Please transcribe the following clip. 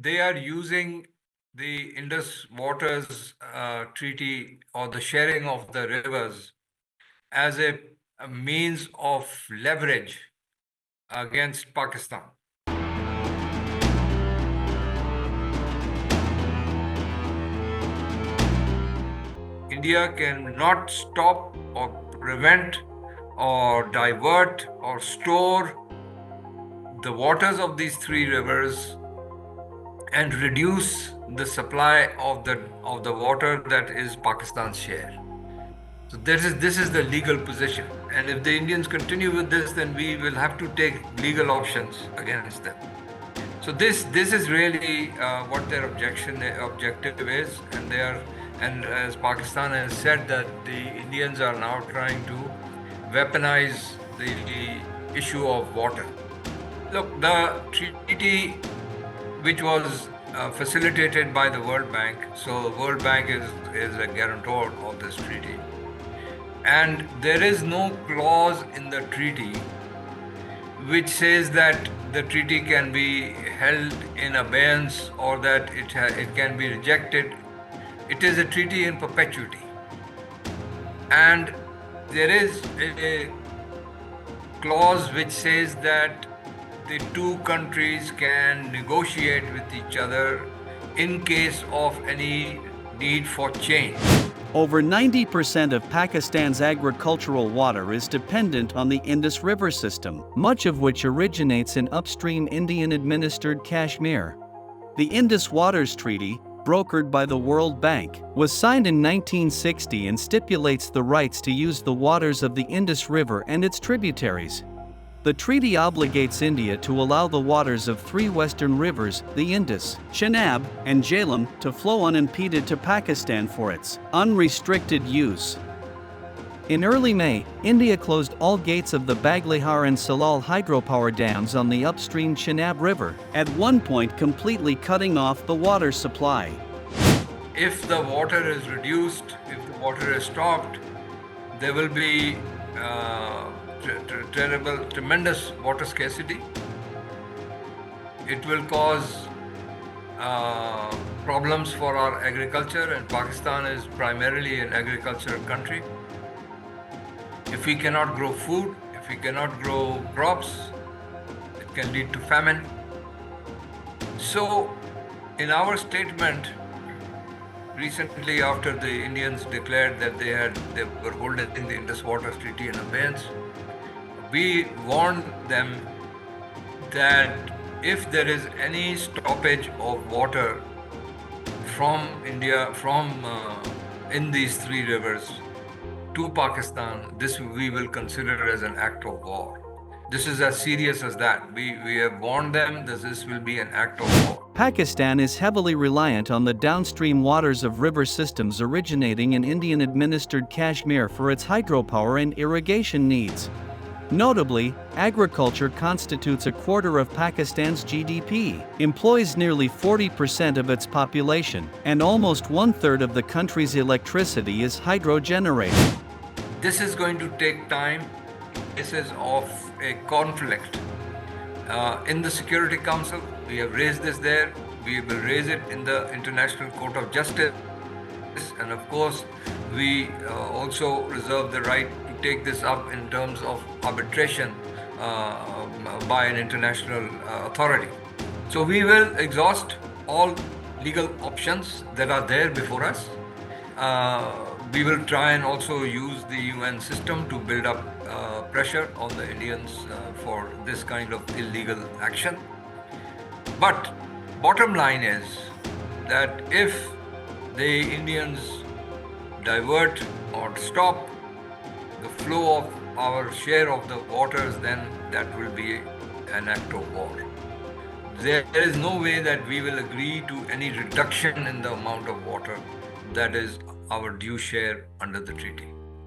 they are using the Indus Waters Treaty or the sharing of the rivers as a means of leverage against Pakistan. India cannot stop or prevent or divert or store the waters of these three rivers and reduce the supply of the water that is Pakistan's share. So this is the legal position, and if the Indians continue with this, then we will have to take legal options against them. So this is really what their objective is, and as Pakistan has said that the Indians are now trying to weaponize the issue of water. Look, the treaty which was facilitated by the World Bank, so the World Bank is a guarantor of this treaty, and there is no clause in the treaty which says that the treaty can be held in abeyance or that it can be rejected. It is a treaty in perpetuity. And there is a clause which says that the two countries can negotiate with each other in case of any need for change. Over 90% of Pakistan's agricultural water is dependent on the Indus River system, much of which originates in upstream Indian-administered Kashmir. The Indus Waters Treaty, brokered by the World Bank, was signed in 1960 and stipulates the rights to use the waters of the Indus River and its tributaries. The treaty obligates India to allow the waters of three western rivers, the Indus, Chenab, and Jhelum, to flow unimpeded to Pakistan for its unrestricted use. In early May, India closed all gates of the Baglihar and Salal hydropower dams on the upstream Chenab River, at one point completely cutting off the water supply. If the water is reduced, if the water is stopped, there will be tremendous water scarcity. It will cause problems for our agriculture, and Pakistan is primarily an agricultural country. If we cannot grow food, if we cannot grow crops, it can lead to famine. So, in our statement recently, after the Indians declared that they were holding the Indus Waters Treaty in abeyance, we warned them that if there is any stoppage of water from India, in these three rivers to Pakistan, this we will consider as an act of war. This is as serious as that. We have warned them that this will be an act of war. Pakistan is heavily reliant on the downstream waters of river systems originating in Indian-administered Kashmir for its hydropower and irrigation needs. Notably, agriculture constitutes a quarter of Pakistan's GDP, employs nearly 40% of its population, and almost one-third of the country's electricity is hydro-generated. This is going to take time. This is of a conflict. In the Security Council, we have raised this there. We will raise it in the International Court of Justice. And of course, we also reserve the right to take this up in terms of arbitration by an international authority. So we will exhaust all legal options that are there before us. We will try and also use the UN system to build up pressure on the Indians for this kind of illegal action. But bottom line is that if the Indians divert or stop the flow of our share of the waters, then that will be an act of war. There is no way that we will agree to any reduction in the amount of water that is our due share under the treaty.